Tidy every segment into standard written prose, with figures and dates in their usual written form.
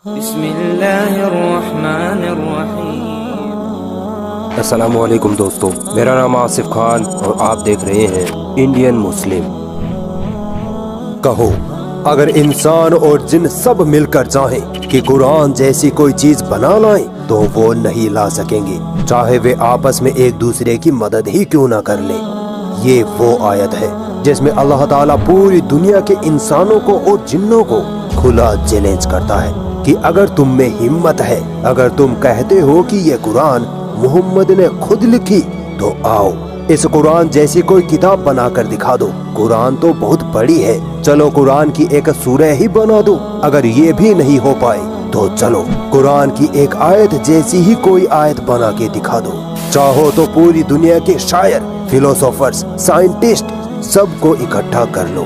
بسم اللہ الرحمن الرحیم۔ السلام علیکم دوستو، میرا نام آصف خان اور آپ دیکھ رہے ہیں انڈین مسلم۔ کہو، اگر انسان اور جن سب مل کر چاہیں کہ قرآن جیسی کوئی چیز بنا لائیں تو وہ نہیں لا سکیں گے، چاہے وہ آپس میں ایک دوسرے کی مدد ہی کیوں نہ کر لیں۔ یہ وہ آیت ہے جس میں اللہ تعالیٰ پوری دنیا کے انسانوں کو اور جنوں کو کھلا چیلنج کرتا ہے کہ اگر تم میں ہمت ہے، اگر تم کہتے ہو کہ یہ قرآن محمد نے خود لکھی، تو آؤ اس قرآن جیسی کوئی کتاب بنا کر دکھا دو۔ قرآن تو بہت بڑی ہے، چلو قرآن کی ایک سورہ ہی بنا دو۔ اگر یہ بھی نہیں ہو پائے تو چلو قرآن کی ایک آیت جیسی ہی کوئی آیت بنا کے دکھا دو۔ چاہو تو پوری دنیا کے شاعر، فلسفرز، سائنٹسٹ سب کو اکٹھا کر لو۔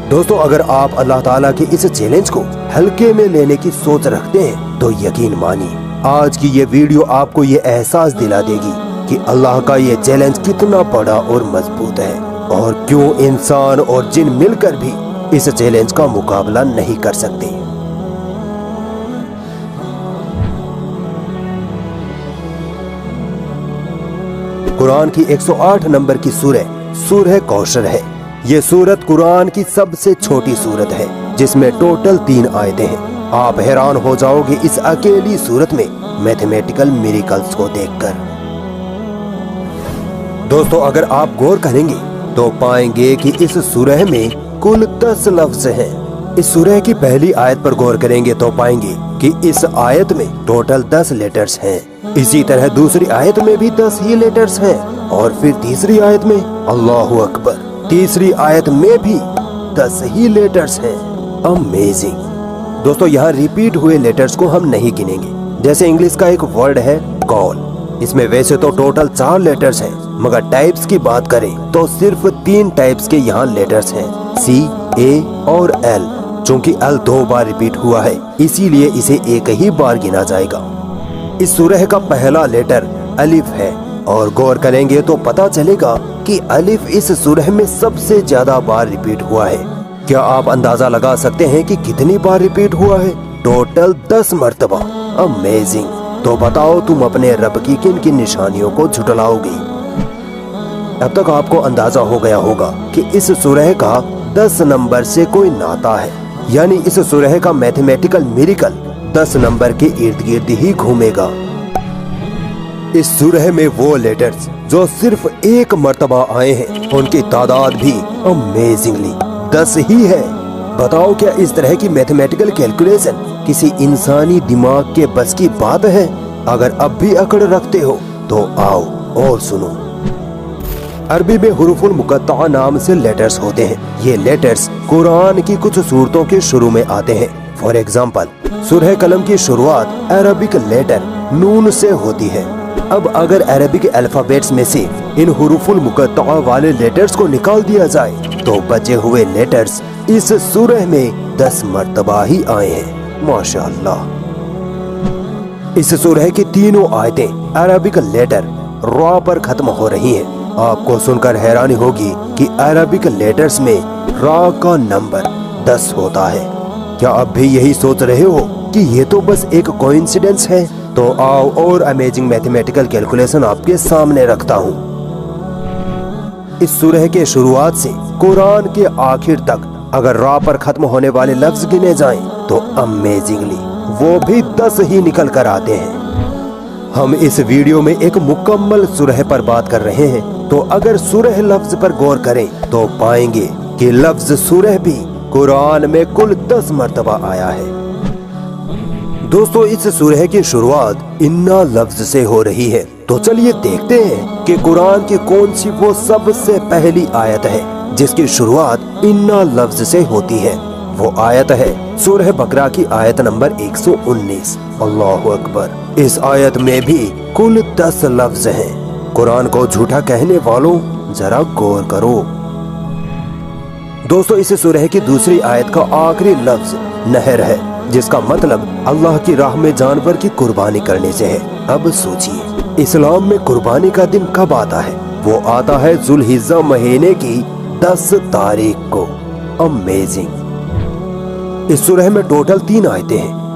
دوستو، اگر آپ اللہ تعالیٰ کے اس چیلنج کو ہلکے میں لینے کی سوچ رکھتے ہیں تو یقین مانیے آج کی یہ ویڈیو آپ کو یہ احساس دلا دے گی کہ اللہ کا یہ چیلنج کتنا بڑا اور مضبوط ہے، اور کیوں انسان اور جن مل کر بھی اس چیلنج کا مقابلہ نہیں کر سکتے۔ قرآن کی 108 نمبر کی سورہ کوثر ہے۔ یہ سورت قرآن کی سب سے چھوٹی سورت ہے جس میں ٹوٹل 3 آیتیں ہیں۔ آپ حیران ہو جاؤ گے اس اکیلی سورت میں میتھمیٹیکل میریکلز کو دیکھ کر۔ دوستو، اگر آپ غور کریں گے تو پائیں گے کہ اس سورہ میں کل 10 لفظ ہیں۔ اس سورہ کی پہلی آیت پر غور کریں گے تو پائیں گے کہ اس آیت میں ٹوٹل 10 لیٹرز ہیں۔ اسی طرح دوسری آیت میں بھی 10 ہی لیٹرز ہیں، اور پھر تیسری آیت میں اللہ اکبر، تیسری آیت میں بھی 10 ہی لیٹرز ہیں۔ امیزنگ۔ دوستو، یہاں ریپیٹ ہوئے لیٹرز کو ہم نہیں گنیں گے۔ جیسے انگلش کا ایک ورڈ ہے کال، اس میں ویسے تو ٹوٹل 4 لیٹرز ہیں، مگر ٹائپس کی بات کریں تو صرف 3 ٹائپس کے یہاں لیٹرز ہیں، سی، اے اور ایل۔ چونکہ ایل 2 بار ریپیٹ ہوا ہے اسی لیے اسے ایک ہی بار گنا جائے گا۔ اس سورہ کا پہلا لیٹر الف ہے، اور غور کریں گے تو پتا چلے گا کہ الف اس سورہ میں سب سے زیادہ بار ریپیٹ ہوا ہے۔ کیا آپ اندازہ لگا سکتے ہیں کہ کتنی بار ریپیٹ ہوا ہے؟ ٹوٹل 10 مرتبہ۔ امیزنگ۔ تو بتاؤ تم اپنے رب کی کن کن نشانیوں کو جھٹلاؤ گی؟ اب تک آپ کو اندازہ ہو گیا ہوگا کہ اس سورہ کا 10 نمبر سے کوئی ناطہ ہے، یعنی اس سورہ کا میتھمیٹیکل میریکل 10 نمبر کے ارد گرد ہی گھومے گا۔ اس سورہ میں وہ لیٹرز جو صرف ایک مرتبہ آئے ہیں ان کی تعداد بھی امیزنگلی 10 ہی ہے۔ بتاؤ کیا اس طرح کی میتھمیٹیکل کیلکولیشن کسی انسانی دماغ کے بس کی بات ہے؟ اگر اب بھی اکڑ رکھتے ہو تو آؤ اور سنو۔ عربی میں حروف المقطعہ نام سے لیٹرز ہوتے ہیں۔ یہ لیٹرز قرآن کی کچھ سورتوں کے شروع میں آتے ہیں۔ فار ایگزامپل، سورہ قلم کی شروعات عربک لیٹر نون سے ہوتی ہے۔ اب اگر عربک الفابیٹس میں سے ان حروف المقطعہ والے لیٹرز کو نکال دیا جائے تو بچے ہوئے لیٹرز اس سورہ میں 10 مرتبہ ہی آئے ہیں۔ ماشاءاللہ۔ اس سورہ کی تینوں آیتیں عربک لیٹر را پر ختم ہو رہی ہیں۔ آپ کو سن کر حیرانی ہوگی کہ عربک لیٹرز میں را کا نمبر 10 ہوتا ہے۔ کیا اب بھی یہی سوچ رہے ہو کہ یہ تو بس ایک کوئنسیڈنس ہے؟ تو آؤ اور امیزنگ میتھمیٹیکل کیلکولیشن آپ کے سامنے رکھتا ہوں۔ اس سورہ کے شروعات سے قرآن کے آخر تک اگر را پر ختم ہونے والے لفظ گنے جائیں تو امیزنگلی وہ بھی 10 ہی نکل کر آتے ہیں۔ ہم اس ویڈیو میں ایک مکمل سورہ پر بات کر رہے ہیں، تو اگر سورہ لفظ پر غور کریں تو پائیں گے کہ لفظ سورہ بھی قرآن میں کل 10 مرتبہ آیا ہے۔ دوستو، اس سورہ کی شروعات انا لفظ سے ہو رہی ہے، تو چلیے دیکھتے ہیں کہ قرآن کی کون سی وہ سب سے پہلی آیت ہے جس کی شروعات انا لفظ سے ہوتی ہے۔ وہ آیت ہے سورہ بقرہ کی آیت نمبر 119۔ اللہ اکبر۔ اس آیت میں بھی کل 10 لفظ ہیں۔ قرآن کو جھوٹا کہنے والوں ذرا غور کرو۔ دوستو، اس سورہ کی دوسری آیت کا آخری لفظ نہر ہے، جس کا مطلب اللہ کی راہ میں جانور کی قربانی کرنے سے ہے۔ اب سوچئے، اسلام میں قربانی کا دن کب آتا ہے؟ وہ آتا ہے ذوالحجہ مہینے کی 10 تاریخ کو۔ امیزنگ۔ اس سورہ میں ٹوٹل 3 آیتیں ہیں۔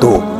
2,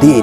3,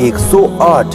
108।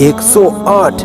108।